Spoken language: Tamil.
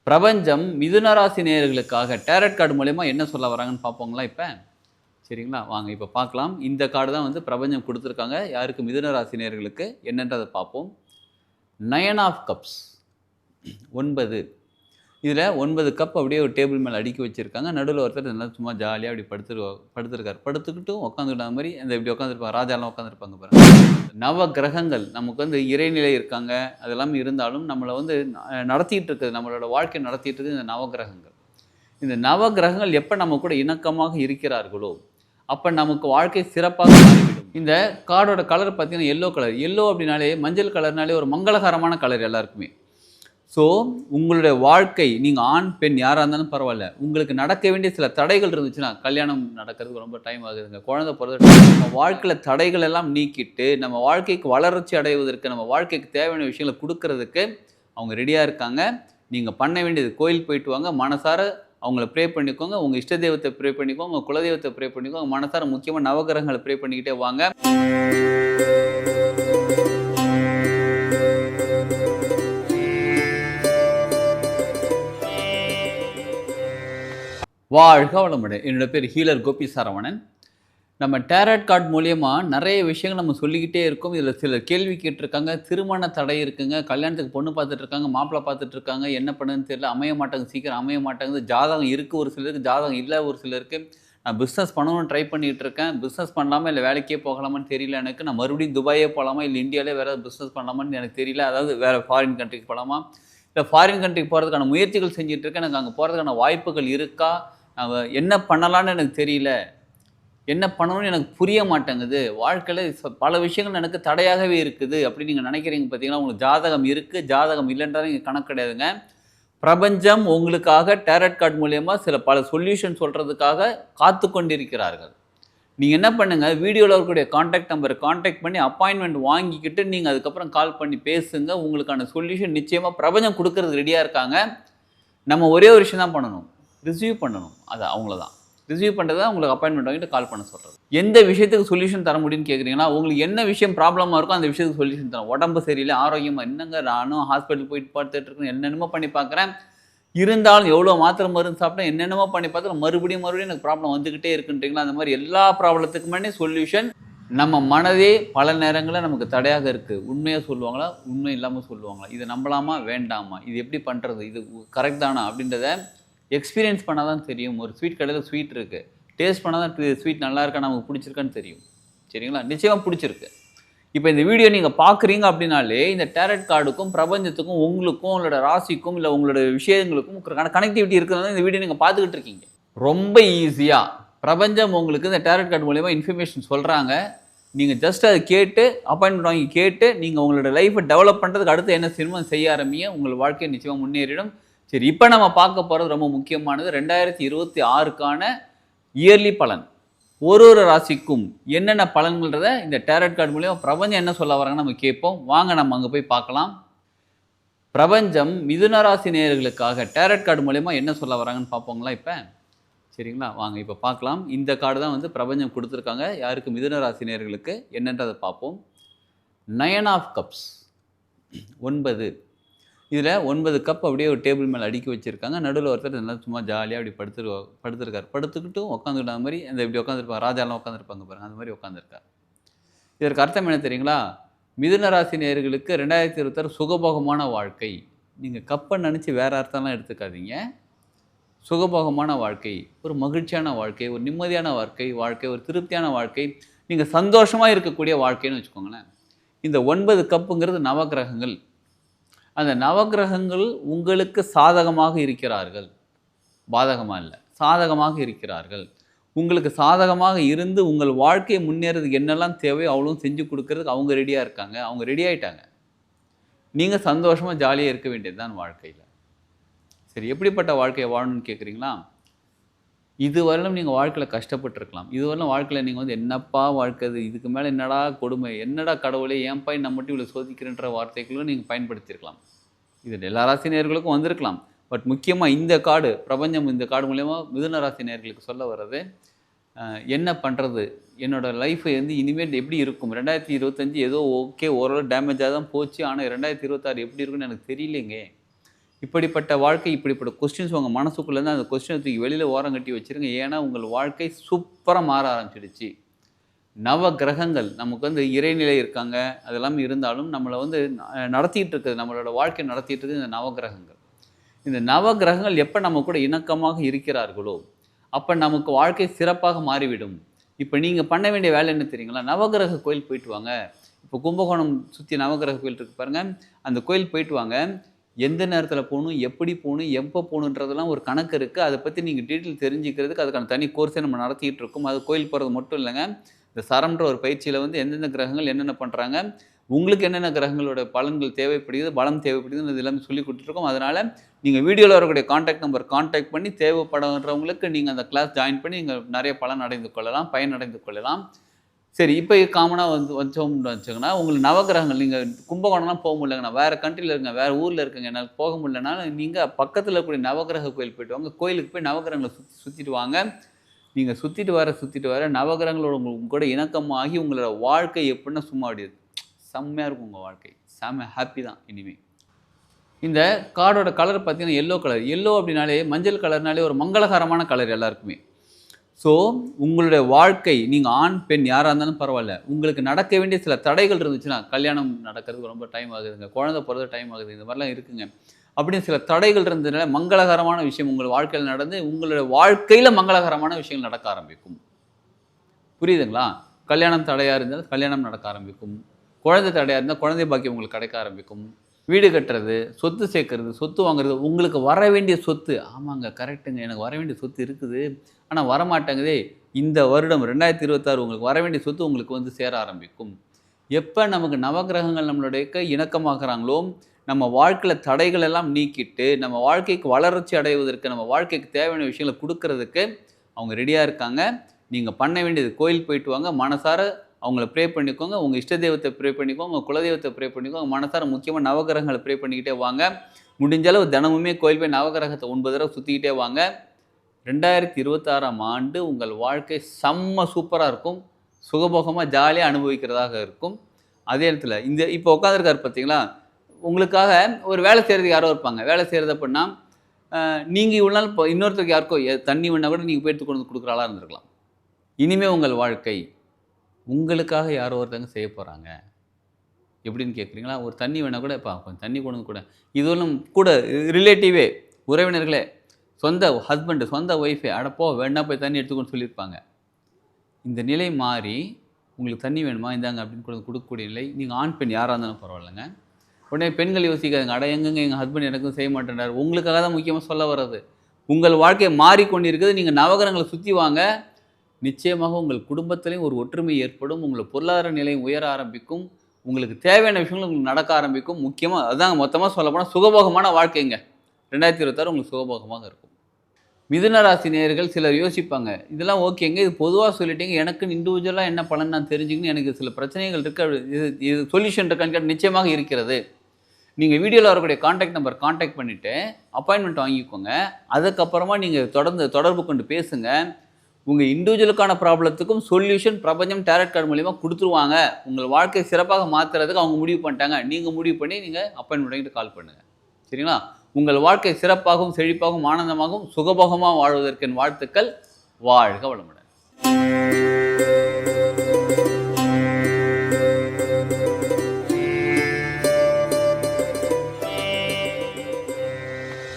பிரபஞ்சம் மிதுன ராசி நேயர்களுக்காக டேரட் கார்டு மூலயமா என்ன சொல்ல வராங்கன்னு பார்ப்போங்களா இப்போ? சரிங்களா? வாங்க இப்போ பார்க்கலாம். இந்த கார்டு தான் வந்து பிரபஞ்சம் குடுத்துருக்காங்க. யாருக்கு? மிதுன ராசி நேயர்களுக்கு. என்னன்றத பார்ப்போம். Nine of cups 9. இதில் 9 கப் அப்படியே ஒரு டேபிள் மேலே அடுக்கி வச்சிருக்காங்க. நடுவில் ஒருத்தர் நல்லா சும்மா ஜாலியாக அப்படி படுத்திருக்காரு. படுத்துக்கிட்டும் உட்காந்துக்கிட்ட மாதிரி அந்த இப்படி உட்காந்துருப்பாங்க. ராஜாலாம் உட்காந்துருப்பாங்க பாருங்க. நவ கிரகங்கள் நமக்கு வந்து இறைநிலை இருக்காங்க. அதெல்லாம் இருந்தாலும் நம்மளை வந்து நடத்திட்டு இருக்குது, நம்மளோட வாழ்க்கை நடத்திட்டு இருக்குது இந்த நவகிரகங்கள். இந்த நவகிரகங்கள் எப்போ நம்ம கூட இணக்கமாக இருக்கிறார்களோ அப்போ நமக்கு வாழ்க்கை சிறப்பாக மாறிவிடும். இந்த கார்டோட கலர் பார்த்தீங்கன்னா எல்லோ கலர். எல்லோ அப்படின்னாலே மஞ்சள் கலர்னாலே ஒரு மங்களகரமான கலர் எல்லாருக்குமே. ஸோ உங்களுடைய வாழ்க்கை, நீங்கள் ஆண் பெண் யாராக இருந்தாலும் பரவாயில்ல, உங்களுக்கு நடக்க வேண்டிய சில தடைகள் இருந்துச்சுன்னா, கல்யாணம் நடக்கிறதுக்கு ரொம்ப டைம் ஆகுதுங்க, குழந்தை பிறகு நம்ம வாழ்க்கையில் தடைகள் எல்லாம் நீக்கிட்டு நம்ம வாழ்க்கைக்கு வளர்ச்சி அடைவதற்கு, நம்ம வாழ்க்கைக்கு தேவையான விஷயங்களை கொடுக்கறதுக்கு அவங்க ரெடியாக இருக்காங்க. நீங்கள் பண்ண வேண்டியது கோயில் போயிட்டு வாங்க, மனசார அவங்கள ப்ரே பண்ணிக்கோங்க, உங்கள் இஷ்ட தெய்வத்தை ப்ரே பண்ணிக்கோங்க, உங்கள் குலதெய்வத்தை ப்ரே பண்ணிக்கோங்க, மனசார முக்கியமாக நவகிரகங்களை ப்ரே பண்ணிக்கிட்டே வாங்க. வாழ்க வளமுடன். என்னோட பேர் ஹீலர் கோபி சரவணன். நம்ம டேரட் கார்டு மூலியமா நிறைய விஷயங்கள் நம்ம சொல்லிக்கிட்டே இருக்கோம். இதில் சிலர் கேள்வி கேட்டிருக்காங்க. திருமண தடை இருக்குங்க, கல்யாணத்துக்கு பொண்ணு பார்த்துட்டு இருக்காங்க, மாப்பிள்ளை பார்த்துட்டு இருக்காங்க, என்ன பண்ணுன்னு தெரியல, அமைய மாட்டாங்க, சீக்கிரம் அமைய மாட்டாங்குது. ஜாதகம் இருக்குது ஒரு சிலருக்கு, ஜாதகம் இல்லை ஒரு சிலருக்கு. நான் பிஸ்னஸ் பண்ணணும்னு ட்ரை பண்ணிகிட்டு இருக்கேன். பிஸ்னஸ் பண்ணலாமா இல்லை வேலைக்கே போகலாமான்னு தெரியல எனக்கு. நான் மறுபடியும் துபாயே போகலாமா இல்லை இந்தியாவிலே வேறு ஏதாவது பிஸ்னஸ் பண்ணலாமான்னு எனக்கு தெரியல. அதாவது வேறு ஃபாரின் கண்ட்ரிக்கு போகலாமா இல்லை ஃபாரின் கண்ட்ரிக்கு போகிறதுக்கான முயற்சிகள் செஞ்சுட்டு இருக்கேன். எனக்கு அங்கே போகிறதுக்கான வாய்ப்புகள் இருக்கா, என்ன பண்ணலான்னு எனக்கு தெரியல, என்ன பண்ணணும்னு எனக்கு புரிய மாட்டேங்குது, வாழ்க்கையில் பல விஷயங்கள் எனக்கு தடையாகவே இருக்குது அப்படின்னு நீங்கள் நினைக்கிறீங்க. பார்த்தீங்கன்னா உங்களுக்கு ஜாதகம் இருக்குது, ஜாதகம் இல்லைன்றது இங்கே கணக்கு கிடையாதுங்க. பிரபஞ்சம் உங்களுக்காக டேரட் கார்டு மூலயமா பல சொல்யூஷன் சொல்கிறதுக்காக காத்து கொண்டிருக்கிறார்கள். நீங்கள் என்ன பண்ணுங்கள், வீடியோவில் இருக்கக்கூடிய காண்டாக்ட் நம்பரை காண்டாக்ட் பண்ணி அப்பாயின்மெண்ட் வாங்கிக்கிட்டு நீங்கள் அதுக்கப்புறம் கால் பண்ணி பேசுங்க. உங்களுக்கான சொல்யூஷன் நிச்சயமாக பிரபஞ்சம் கொடுக்கறது ரெடியாக இருக்காங்க. நம்ம ஒரே ஒரு விஷயம் தான் பண்ணணும், ரிசீவ் பண்ணணும். அது அவங்கள தான் ரிசீவ் பண்ணுறது தான் உங்களுக்கு அப்பாயின்மெண்ட் வாங்கிட்டு கால் பண்ண சொல்கிறது. எந்த விஷயத்துக்கு சொல்யூஷன் தர முடியும்னு கேட்குறீங்கன்னா, உங்களுக்கு என்ன விஷயம் ப்ராப்ளமாக இருக்கோ அந்த விஷயத்துக்கு சொல்யூஷன் தரோம். உடம்பு சரியில்லை, ஆரோக்கியமாக என்னங்க, நானும் ஹாஸ்பிட்டல் போயிட்டு பார்த்துட்டு இருக்கேன், என்னென்னமோ பண்ணி பார்க்குறேன், இருந்தாலும் எவ்வளோ மாத்திரை மருந்து சாப்பிட்டேன், என்னென்னமோ பண்ணி பார்த்து மறுபடியும் எனக்கு ப்ராப்ளம் வந்துக்கிட்டே இருக்குன்றீங்களா? அந்த மாதிரி எல்லா ப்ராப்ளத்துக்குமே சொல்யூஷன் நம்ம மனதே பல நேரங்களில் நமக்கு தடையாக இருக்குது. உண்மையாக சொல்லுவாங்களா, உண்மை இல்லாமல் சொல்லுவாங்களா, இதை நம்பலாமா வேண்டாமா, இது எப்படி பண்ணுறது, இது கரெக்ட் தானா அப்படின்றத எக்ஸ்பீரியன்ஸ் பண்ணால் தான் தெரியும். ஒரு ஸ்வீட் கடையில் ஸ்வீட் இருக்குது, டேஸ்ட் பண்ணால் தான் ஸ்வீட் நல்லா இருக்கா நமக்கு பிடிச்சிருக்கான்னு தெரியும். சரிங்களா? நிச்சயமாக பிடிச்சிருக்கு. இப்போ இந்த வீடியோ நீங்கள் பார்க்குறீங்க அப்படின்னாலே இந்த டேரட் கார்டுக்கும் பிரபஞ்சத்துக்கும் உங்களுக்கும் உங்களோட ராசிக்கும் இல்லை உங்களோட விஷயங்களுக்கும் கனெக்டிவிட்டி இருக்கிறது இந்த வீடியோ நீங்கள் பார்த்துக்கிட்டு இருக்கீங்க. ரொம்ப ஈஸியாக பிரபஞ்சம் உங்களுக்கு இந்த டேரட் கார்டு மூலயமா இன்ஃபர்மேஷன் சொல்கிறாங்க. நீங்கள் ஜஸ்ட் அதை கேட்டு அப்பாயின்மெண்ட் வாங்கி கேட்டு நீங்கள் உங்களோட லைஃப்பை டெவலப் பண்ணுறதுக்கு அடுத்து என்ன செய்யணுமோ செய்ய ஆரம்பிங்க. உங்கள் வாழ்க்கையை நிச்சயமாக முன்னேறிடும். சரி, இப்போ நம்ம பார்க்க போகிறது ரொம்ப முக்கியமானது. 2026க்கான இயர்லி பலன். ஒரு ராசிக்கும் என்னென்ன பலன்கள்ன்றத இந்த டேரட் கார்டு மூலியமா பிரபஞ்சம் என்ன சொல்ல வராங்கன்னு நம்ம கேட்போம். வாங்க நம்ம அங்கே போய் பார்க்கலாம். பிரபஞ்சம் மிதுன ராசி நேயர்களுக்காக டேரட் கார்டு மூலயமா என்ன சொல்ல வராங்கன்னு பார்ப்போங்களா இப்போ? சரிங்களா? வாங்க இப்போ பார்க்கலாம். இந்த கார்டு தான் வந்து பிரபஞ்சம் கொடுத்துருக்காங்க. யாருக்கு? மிதுன ராசி நேயர்களுக்கு. என்னன்றதை பார்ப்போம். Nine of cups 9. இதில் 9 கப் அப்படியே ஒரு டேபிள் மேலே அடுக்கி வச்சுருக்காங்க. நடுவில் ஒருத்தர் நல்லா சும்மா ஜாலியாக அப்படி படுத்திருக்காரு. படுத்துக்கிட்டும் உட்காந்துக்கிட்ட மாதிரி அந்த இப்படி உட்காந்துருப்பாங்க. ராஜாலாம் உட்காந்துருப்பாங்க பாருங்கள், அந்த மாதிரி உட்காந்துருக்கார். இதற்கு அர்த்தம் என்ன தெரியுங்களா? மிதுன ராசி நேயர்களுக்கு 2026 சுகபோகமான வாழ்க்கை. நீங்கள் கப்பை நினச்சி வேறு அர்த்தம்லாம் எடுத்துக்காதீங்க. சுகபோகமான வாழ்க்கை, ஒரு மகிழ்ச்சியான வாழ்க்கை, ஒரு நிம்மதியான வாழ்க்கை, ஒரு திருப்தியான வாழ்க்கை, நீங்கள் சந்தோஷமாக இருக்கக்கூடிய வாழ்க்கைன்னு வச்சுக்கோங்களேன். இந்த 9 கப்புங்கிறது நவகிரகங்கள். அந்த நவகிரகங்கள் உங்களுக்கு சாதகமாக இருக்கிறார்கள், பாதகமாக இல்லை, சாதகமாக இருக்கிறார்கள். உங்களுக்கு சாதகமாக இருந்து உங்கள் வாழ்க்கையை முன்னேறதுக்கு என்னெல்லாம் தேவையோ அவ்வளோ செஞ்சு கொடுக்கறதுக்கு அவங்க ரெடியாக இருக்காங்க. அவங்க ரெடி ஆகிட்டாங்க. நீங்கள் சந்தோஷமாக ஜாலியாக இருக்க வேண்டியது தான் வாழ்க்கையில். சரி, எப்படிப்பட்ட வாழ்க்கையை வாழணும்னு கேட்குறீங்களா? இதுவரையிலும் நீங்கள் வாழ்க்கையில் கஷ்டப்பட்டுருக்கலாம். இதுவரையிலும் வாழ்க்கையில் நீங்கள் வந்து என்னப்பா வாழ்க்கை, இதுக்கு மேலே என்னடா கொடுமை, என்னடா கடவுளே ஏன்பா நம்ம மட்டும் இவ்வளோ சோதிக்கிறன்ற வார்த்தைகளும் நீங்கள் பயன்படுத்தியிருக்கலாம். இது எல்லா ராசி நேயர்களுக்கும் வந்திருக்கலாம். பட் முக்கியமாக இந்த கார்டு, பிரபஞ்சம் இந்த கார்டு மூலயமா மிதுன ராசி நேயர்களுக்கு சொல்ல வர்றது, என்ன பண்ணுறது, என்னோடய லைஃப்பை வந்து இனிமேல் எப்படி இருக்கும், 2025 ஏதோ ஓகே ஓரளவு டேமேஜாக தான் போச்சு, ஆனால் 2026 எப்படி இருக்குன்னு எனக்கு தெரியலைங்க. இப்படிப்பட்ட வாழ்க்கை, இப்படிப்பட்ட கொஸ்டின்ஸ் உங்கள் மனசுக்குள்ளேருந்து அந்த கொஸ்டினை தூக்கி வெளியில் ஓரம் கட்டி வச்சுருங்க. ஏன்னா உங்கள் வாழ்க்கை சூப்பராக மாற ஆரம்பிச்சிடுச்சு. நவ கிரகங்கள் நமக்கு வந்து இறைநிலை இருக்காங்க, அதெல்லாம் இருந்தாலும் நம்மளை வந்து நடத்திட்டு இருக்குது, நம்மளோட வாழ்க்கை நடத்திட்டு இருக்குது இந்த நவகிரகங்கள். இந்த நவகிரகங்கள் எப்போ நம்ம கூட இணக்கமாக இருக்கிறார்களோ அப்போ நமக்கு வாழ்க்கை சிறப்பாக மாறிவிடும். இப்போ நீங்கள் பண்ண வேண்டிய வேலை என்ன தெரியுங்களா? நவகிரக கோயில் போயிட்டு வாங்க. இப்போ கும்பகோணம் சுற்றி நவகிரக கோயில் இருக்குது பாருங்கள், அந்த கோயில் போயிட்டு வாங்க. எந்த நேரத்தில் போகணும், எப்படி போகணும், எப்போ போகணுன்றதெல்லாம் ஒரு கணக்கு இருக்குது. அதை பற்றி நீங்கள் டீட்டெயில் தெரிஞ்சுக்கிறதுக்கு அதுக்கான தனி கோர்ஸை நம்ம நடத்திட்டு இருக்கோம். அது கோயில் போகிறது மட்டும் இல்லைங்க, இந்த சரம்ன்ற ஒரு பயிற்சியில் வந்து எந்தெந்த கிரகங்கள் என்னென்ன பண்ணுறாங்க, உங்களுக்கு என்னென்ன கிரகங்களோட பலன்கள் தேவைப்படுகிறது, பலம் தேவைப்படுதுன்னு இது எல்லாமே சொல்லி கொடுத்துருக்கோம். அதனால் நீங்கள் வீடியோவில் வரக்கூடிய காண்டாக்ட் நம்பர் காண்டாக்ட் பண்ணி தேவைப்படுறவங்களுக்கு நீங்கள் அந்த கிளாஸ் ஜாயின் பண்ணி நீங்கள் நிறைய பலன் அடைந்து கொள்ளலாம், பயன் அடைந்து கொள்ளலாம். சரி, இப்போ காமனாக வச்சோம்னு வச்சுங்கன்னா, உங்களுக்கு நவகிரகங்கள் நீங்கள் கும்பகோணம்லாம் போக முடியலங்கண்ணா, வேறு கண்ட்ரியில் இருங்க, வேறு ஊரில் இருக்குங்க, என்னால் போக முடியலனாலும் நீங்கள் பக்கத்தில் இருக்கக்கூடிய நவகிரக கோயில் போய்ட்டு வாங்க. கோயிலுக்கு போய் நவகிரகங்களை சுற்றிட்டு வாங்க. நீங்கள் சுற்றிட்டு வர நவகிரகங்களோட உங்களுக்கு கூட இணக்கமாகி உங்களோட வாழ்க்கை எப்படின்னா சும்மா அப்படியாது செம்மையாக இருக்கும். உங்கள் வாழ்க்கை செம்ம ஹாப்பி தான் இனிமேல். இந்த கார்டோட கலர் பார்த்தீங்கன்னா எல்லோ கலர். எல்லோ அப்படின்னாலே மஞ்சள் கலர்னாலே ஒரு மங்களகரமான கலர் எல்லாருக்குமே. ஸோ உங்களுடைய வாழ்க்கை, நீங்கள் ஆண் பெண் யாராக இருந்தாலும் பரவாயில்ல, உங்களுக்கு நடக்க வேண்டிய சில தடைகள் இருந்துச்சுன்னா, கல்யாணம் நடக்கிறதுக்கு ரொம்ப டைம் ஆகுதுங்க, குழந்தை பிறகு டைம் ஆகுது, இந்த மாதிரிலாம் இருக்குங்க, அப்படின்னு சில தடைகள் இருந்ததுனால மங்களகரமான விஷயம் உங்கள் வாழ்க்கையில் நடந்து உங்களுடைய வாழ்க்கையில் மங்களகரமான விஷயங்கள் நடக்க ஆரம்பிக்கும். புரியுதுங்களா? கல்யாணம் தடையாக இருந்தால் கல்யாணம் நடக்க ஆரம்பிக்கும், குழந்தை தடையாக இருந்தால் குழந்தை பாக்கியம் உங்களுக்கு கிடைக்க ஆரம்பிக்கும், வீடு கட்டுறது, சொத்து சேர்க்கறது, சொத்து வாங்குறது, உங்களுக்கு வர வேண்டிய சொத்து, ஆமாங்க கரெக்டுங்க, எனக்கு வர வேண்டிய சொத்து இருக்குது ஆனால் வரமாட்டேங்குதே, இந்த வருடம் 2026 உங்களுக்கு வர வேண்டிய சொத்து உங்களுக்கு வந்து சேர ஆரம்பிக்கும். எப்போ நமக்கு நவகிரகங்கள் நம்மளுடைய இணக்கமாகறாங்களோ, நம்ம வாழ்க்கையில் தடைகள் எல்லாம் நீக்கிட்டு நம்ம வாழ்க்கைக்கு வளர்ச்சி அடைவதற்கு, நம்ம வாழ்க்கைக்கு தேவையான விஷயங்களை கொடுக்கறதுக்கு அவங்க ரெடியாக இருக்காங்க. நீங்கள் பண்ண வேண்டியது கோயில் போயிட்டு வாங்க, மனசார அவங்கள ப்ரே பண்ணிக்கோங்க, உங்கள் இஷ்ட தெய்வத்தை ப்ரே பண்ணிக்கோங்க, உங்கள் குலதெய்வத்தை ப்ரே பண்ணிக்கோங்க, மனசார முக்கியமாக நவகிரகங்களை ப்ரே பண்ணிக்கிட்டே வாங்க. முடிஞ்ச அளவு தினமுமே கோயில் போய் நவகிரகத்தை 9 தடவை சுற்றிக்கிட்டே வாங்க. 2026ஆம் ஆண்டு உங்கள் வாழ்க்கை செம்ம சூப்பராக இருக்கும், சுகபோகமாக ஜாலியாக அனுபவிக்கிறதாக இருக்கும். அதே இடத்துல இந்த இப்போ உட்காந்துருக்காரு பார்த்தீங்களா, உங்களுக்காக ஒரு வேலை செய்கிறதுக்கு யாரோ இருப்பாங்க. வேலை செய்கிறது அப்படின்னா நீங்கள் இவ்வளோ நாள் இப்போ இன்னொருத்தருக்கு யாருக்கோ தண்ணி வேணால் கூட நீங்கள் போய்ட்டு கொண்டு கொடுக்குற ஆளாக இருந்திருக்கலாம். இனிமேல் உங்கள் வாழ்க்கை உங்களுக்காக யாரோ ஒருத்தவங்க செய்ய போகிறாங்க. எப்படின்னு கேட்குறீங்களா? ஒரு தண்ணி வேணால் கூட இப்போ கொஞ்சம் தண்ணி கொண்டு கூட, இதுவெல்லாம் கூட ரிலேட்டிவே, உறவினர்களே, சொந்த ஹஸ்பண்டு, சொந்த ஒய்ஃபே, அடப்போ வேணா போய் தண்ணி எடுத்துக்கொண்டு சொல்லியிருப்பாங்க. இந்த நிலை மாறி உங்களுக்கு தண்ணி வேணுமா இந்தாங்க அப்படின்னு கொடுக்கக்கூடிய நிலை. நீங்கள் ஆண் பெண் யாராக இருந்தாலும் பரவாயில்லைங்க. உடனே பெண்கள் யோசிக்காதுங்க, அட எங்கங்க எங்கள் ஹஸ்பண்ட் எனக்கும் செய்ய மாட்டேன்றார். உங்களுக்காக தான் முக்கியமாக சொல்ல வர்றது. உங்கள் வாழ்க்கையை மாறிக்கொண்டிருக்குது. நீங்கள் நவகிரகங்களை சுற்றி வாங்க, நிச்சயமாக உங்கள் குடும்பத்திலையும் ஒரு ஒற்றுமை ஏற்படும், உங்கள் பொருளாதார நிலையும் உயர ஆரம்பிக்கும், உங்களுக்கு தேவையான விஷயங்கள் உங்களுக்கு நடக்க ஆரம்பிக்கும். முக்கியமாக அதுதாங்க மொத்தமாக சொல்லப்போனால் சுகபோகமான வாழ்க்கைங்க. 2026 உங்களுக்கு சுகபோகமாக இருக்கும். மிதுன ராசி நேயர்கள் சிலர் யோசிப்பாங்க, இதெல்லாம் ஓகேங்க, இது பொதுவாக சொல்லிட்டீங்க, எனக்கு இண்டிவிஜுவலாக என்ன பலன் நான் தெரிஞ்சுக்கணும், எனக்கு சில பிரச்சனைகள் இருக்குது, இது சொல்யூஷன் இருக்கான்னு கேட்டால் நிச்சயமாக இருக்கிறது. நீங்கள் வீடியோவில் வரக்கூடிய காண்டாக்ட் நம்பர் காண்டாக்ட் பண்ணிவிட்டு அப்பாயின்மெண்ட் வாங்கிக்கோங்க. அதுக்கப்புறமா நீங்கள் தொடர்பு கொண்டு பேசுங்க. உங்கள் இண்டிவிஜுவலுக்கான ப்ராப்ளத்துக்கும் சொல்யூஷன் பிரபஞ்சம் டேரட் கார்டு மூலிமா கொடுத்துருவாங்க. உங்கள் வாழ்க்கை சிறப்பாக மாற்றுறதுக்கு அவங்க முடிவு பண்ணிட்டாங்க. நீங்கள் முடிவு பண்ணி நீங்கள் அப்பாயின்மெண்ட் வாங்கிட்டு கால் பண்ணுங்கள். சரிங்களா? உங்கள் வாழ்க்கை சிறப்பாகவும் செழிப்பாகவும் ஆனந்தமாகவும் சுகபோகமாக வாழ்வதற்கு என் வாழ்த்துக்கள். வாழ்க வளமுடன்.